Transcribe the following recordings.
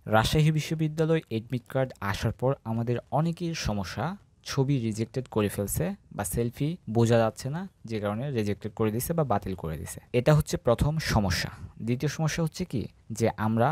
রাজশাহী বিশ্ববিদ্যালয় admit card আসার পর আমাদের অনেকের সমস্যা, ছবি রিজেক্টেড করে ফেলছে বা সেলফি বোঝা যাচ্ছে না, যে কারণে রিজেক্টেড করে দিছে বা বাতিল করে দিছে। এটা হচ্ছে প্রথম সমস্যা। দ্বিতীয় সমস্যা হচ্ছে কি, যে আমরা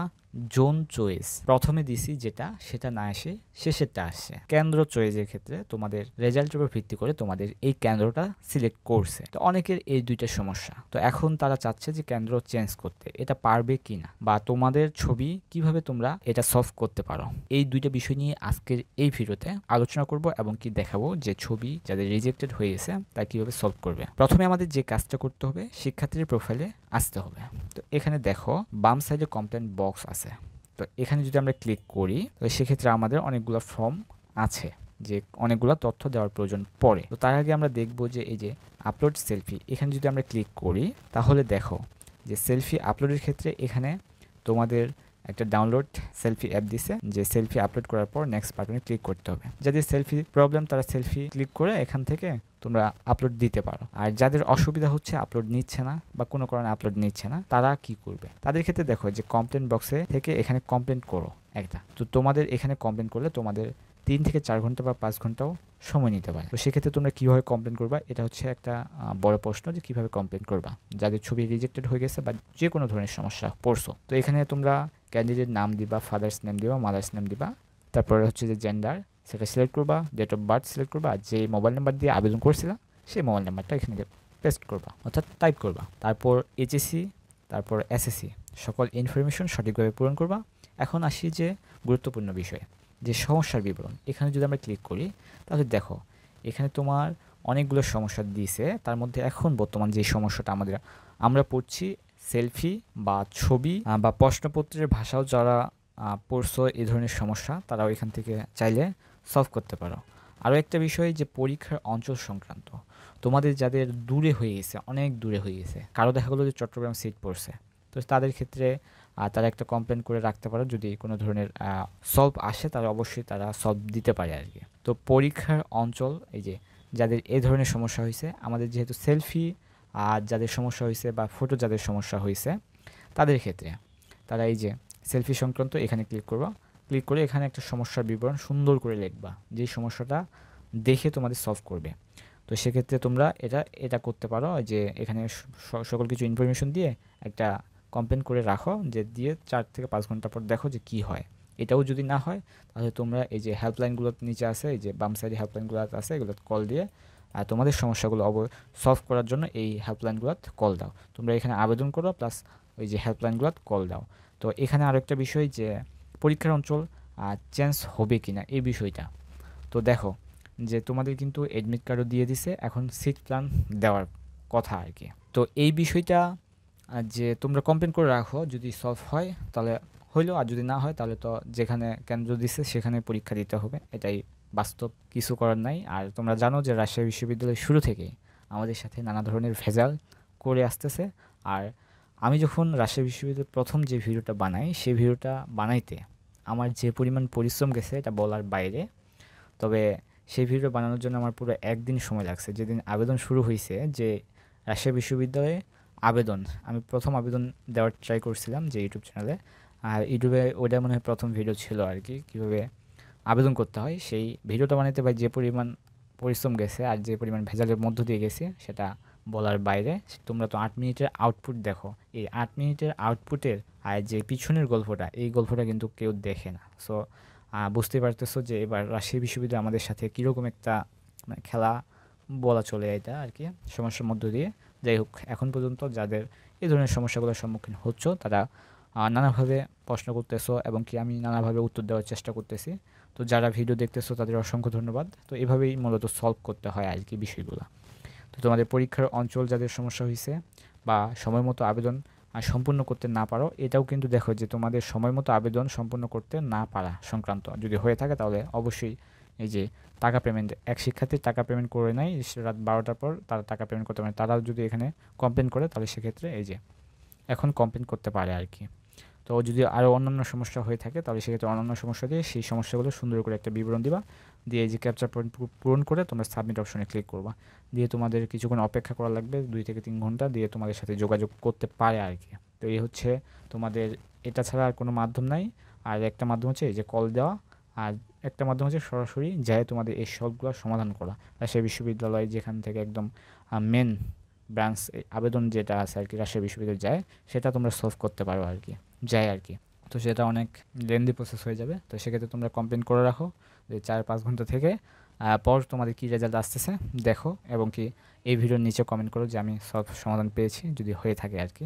জোন চয়েস প্রথমে দিছি যেটা, সেটা না এসে শেষেরটা আসছে। কেন্দ্র চয়েসের ক্ষেত্রে তোমাদের রেজাল্টের উপর ভিত্তি করে তোমাদের এই কেন্দ্রটা সিলেক্ট করছে। তো অনেকের এই দুইটা সমস্যা, তো এখন তারা চাচ্ছে যে কেন্দ্র চেঞ্জ করতে, এটা পারবে কিনা বা তোমাদের ছবি কিভাবে তোমরা এটা সলভ করতে পারো। এই দুইটা বিষয় নিয়ে আজকের এই ভিডিওতে আলোচনা করব এবং কি দেখাবো যে ছবি যাদের রিজেক্টেড হয়ে গেছে তা কিভাবে সলভ করবে। প্রথমে আমাদের যে কাজটা করতে হবে, শিক্ষার্থীর প্রোফাইলে আসতে হবে। তো এখানে দেখো বাম সাইডে কমপ্লেন্ট বক্স আছে। তো এখানে যদি আমরা ক্লিক করি, তো সেক্ষেত্রে আমাদের অনেকগুলো ফর্ম আছে, যে অনেকগুলো তথ্য দেওয়ার প্রয়োজন পড়ে। তো তার আগে আমরা দেখব যে এই যে আপলোড সেলফি, এখানে যদি আমরা ক্লিক করি তাহলে দেখো যে সেলফি আপলোডের ক্ষেত্রে এখানে তোমাদের একটা ডাউনলোড সেলফি অ্যাপ দিছে, যে সেলফি আপলোড করার পর নেক্সট বাটনে ক্লিক করতে হবে। যাদের সেলফি প্রবলেম তারা সেলফি ক্লিক করে এখান থেকে তোমরা আপলোড দিতে পারো। আর যাদের অসুবিধা হচ্ছে, আপলোড নিচ্ছে না বা কোনো কারণে আপলোড নিচ্ছে না, তারা কি করবে? তাদের ক্ষেত্রে দেখো যে কমপ্লেন বক্সে থেকে এখানে কমপ্লেন করো একটা। তো তোমাদের এখানে কমপ্লেন করলে তোমাদের 3 থেকে 4 ঘন্টা বা 5 ঘন্টাও সময় নিতে পারে। তো সেক্ষেত্রে তোমরা কীভাবে কমপ্লেন করবা, এটা হচ্ছে একটা বড় প্রশ্ন, যে কীভাবে কমপ্লেন করবা যাদের ছবি রিজেক্টেড হয়ে গেছে বা যে কোনো ধরনের সমস্যা পড়ছো। তো এখানে তোমরা ক্যান্ডিডেট নাম দিবা, ফাদার্স নেম দিবা, মাদার্স নেম দিবা, তারপরে হচ্ছে যে জেন্ডার সেটা সিলেক্ট করবা, ডেট অফ বার্থ সিলেক্ট করবা, যে মোবাইল নাম্বার দিয়ে আবেদন করছিলা সেই মোবাইল নাম্বারটা এখানে পেস্ট করবা, অর্থাৎ টাইপ করবা। তারপর এইচএসসি, তারপর এসএসসি সকল ইনফরমেশন সঠিকভাবে পূরণ করবা। এখন আসি যে গুরুত্বপূর্ণ বিষয়, যে সমস্যার বিবরণ। এখানে যদি আমরা ক্লিক করি তাহলে দেখো এখানে তোমার অনেকগুলো সমস্যা দিয়েছে। তার মধ্যে এখন বর্তমান যে সমস্যাটা আমরা পড়ছি, সেলফি বা ছবি বা প্রশ্নপত্রের ভাষাও যারা পড়ছো এই ধরনের সমস্যা, তারাও এখান থেকে চাইলে সলভ করতে পারো। আরও একটা বিষয়, যে পরীক্ষার অঞ্চল সংক্রান্ত, তোমাদের যাদের দূরে হয়ে গেছে, অনেক দূরে হয়ে গেছে, কারো দেখা গেলো যে চট্টগ্রাম সিট পড়ছে, তো তাদের ক্ষেত্রে তারা একটা কমপ্লেন করে রাখতে পারো। যদি কোনো ধরনের সলভ আসে তাহলে অবশ্যই তারা সলভ দিতে পারে আর কি। তো পরীক্ষার অঞ্চল, এই যে যাদের এই ধরনের সমস্যা হয়েছে, আমাদের যেহেতু সেলফি আর যাদের সমস্যা হয়েছে বা ফটো যাদের সমস্যা হয়েছে, তাদের ক্ষেত্রে তারা এই যে সেলফি সংক্রান্ত এখানে ক্লিক করবা। ক্লিক করে এখানে একটা সমস্যার বিবরণ সুন্দর করে লিখবা, যেই সমস্যাটা দেখে তোমাদের সলভ করবে। তো সেক্ষেত্রে তোমরা এটা করতে পারো, যে এখানে সকল কিছু ইনফরমেশন দিয়ে একটা কমপ্লেন করে রাখো, যে দিয়ে 4 থেকে 5 ঘন্টা পর দেখো যে কি হয়। এটাও যদি না হয় তাহলে তোমরা এই যে হেল্পলাইনগুলো নিচে আছে, এই যে বাম সাইডে হেল্পলাইনগুলো আছে, এগুলো কল দিয়ে তোমাদের সমস্যাগুলো সলভ করার জন্য এই হেল্পলাইনগুলো কল দাও। তোমরা এখানে আবেদন করো প্লাস ওই যে হেল্পলাইনগুলো কল দাও। তো এখানে আরেকটা বিষয়, যে পরীক্ষার অঞ্চল চেঞ্জ হবে কিনা এই বিষয়টা। তো দেখো যে তোমাদের কিন্তু এডমিট কার্ডও দিয়ে দিছে, এখন সিট প্ল্যান দেওয়ার কথা আর কি। তো এই বিষয়টা যে তোমরা কমপ্লেন করে রাখো, যদি সলভ হয় তাহলে হইলো, আর যদি না হয় তাহলে তো যেখানে কেন্দ্র দিছে সেখানে পরীক্ষা দিতে হবে, এটাই বাস্তব, কিছু করার নাই। আর তোমরা জানো যে রাজশাহী বিশ্ববিদ্যালয় শুরু থেকেই আমাদের সাথে নানা ধরনের ভেজাল করে আসতেছে। আর আমি যখন রাজশাহী বিশ্ববিদ্যালয়ের প্রথম যে ভিডিওটা বানাই, সেই ভিডিওটা বানাইতে আমার যে পরিমাণ পরিশ্রম গেছে এটা বলার বাইরে। তবে সেই ভিডিও বানানোর জন্য আমার পুরো একদিন সময় লাগছে। যেদিন আবেদন শুরু হয়েছে, যে রাজশাহী বিশ্ববিদ্যালয়ে আবেদন, আমি প্রথম আবেদন দেওয়ার ট্রাই করছিলাম যে ইউটিউব চ্যানেলে, আর ইউটিউবে ওইটা মনে হয় প্রথম ভিডিও ছিল আর কি, কীভাবে আবেদন করতে হয়। সেই ভিডিওটা বানাইতে ভাই যে পরিমাণ পরিশ্রম গেছে আর যে পরিমাণ ভেজালের মধ্য দিয়ে গেছে সেটা বলার বাইরে। তোমরা তো 8 মিনিটের আউটপুট দেখো, এই 8 মিনিটের আউটপুটের আর যে পিছনের গল্পটা, এই গল্পটা কিন্তু কেউ দেখে না। সো বুঝতেই পারতেছো যে এবার রাজশাহী বিশ্ববিদ্যালয় আমাদের সাথে কীরকম একটা মানে খেলা বলা চলে, এটা আর কি, সমস্যার মধ্য দিয়ে। যাই হোক, এখন পর্যন্ত যাদের এই ধরনের সমস্যাগুলোর সম্মুখীন হচ্ছ, তারা নানাভাবে প্রশ্ন করতেছো এবং কি আমি নানাভাবে উত্তর দেওয়ার চেষ্টা করতেছি। তো যারা ভিডিও দেখতেছো তাদের অসংখ্য ধন্যবাদ। তো এভাবেই মূলত সলভ করতে হয় আর কি বিষয়গুলো। তো তোমাদের পরীক্ষার অঞ্চল যাদের সমস্যা হয়েছে বা সময় মতো আবেদন সম্পূর্ণ করতে না পারো, এটাও কিন্তু দেখো যে তোমাদের সময় মতো আবেদন সম্পূর্ণ করতে না পারা সংক্রান্ত যদি হয়ে থাকে, তাহলে অবশ্যই এই যে টাকা পেমেন্ট, এক শিক্ষার্থীর টাকা পেমেন্ট করে নেয় রাত 12টার পর, তারা টাকা পেমেন্ট করতে পারে, তারাও যদি এখানে কমপ্লেন করে তাহলে সেক্ষেত্রে এই যে এখন কমপ্লেন করতে পারে আর কি। তো যদি আরও অন্যান্য সমস্যা হয়ে থাকে তাহলে সেক্ষেত্রে অন্যান্য সমস্যা দিয়ে সেই সমস্যাগুলো সুন্দর করে একটা বিবরণ দিবা, দিয়ে যে ক্যাপচার পয়েন্ট পূরণ করে তোমরা সাবমিট অপশনে ক্লিক করবা। দিয়ে তোমাদের কিছুক্ষণ অপেক্ষা করা লাগবে, 2 থেকে 3 ঘন্টা, দিয়ে তোমাদের সাথে যোগাযোগ করতে পারে আর কি। তো এই হচ্ছে তোমাদের, এটা ছাড়া আর কোনো মাধ্যম নাই। আর একটা মাধ্যম হচ্ছে এই যে কল দেওয়া, আর একটা মাধ্যম হচ্ছে সরাসরি যায় তোমাদের এই সলভগুলো সমাধান করা। রাজশাহী বিশ্ববিদ্যালয় যেখান থেকে একদম মেন ব্রাঞ্চ আবেদন যেটা আছে আর কি রাজশাহী বিশ্ববিদ্যালয় যায়, সেটা তোমরা সলভ করতে পারো আর কি, যায় আর কি। তো সেটা অনেক লেন্দি প্রসেস হয়ে যাবে, তো সেক্ষেত্রে তোমরা কমপ্লেন করে রাখো যে 4-5 ঘন্টা থেকে পর তোমাদের কী রেজাল্ট আসতেছে দেখো, এবং কি এই ভিডিওর নিচে কমেন্ট করো যে আমি সব সমাধান পেয়েছি যদি হয়ে থাকে আর কি।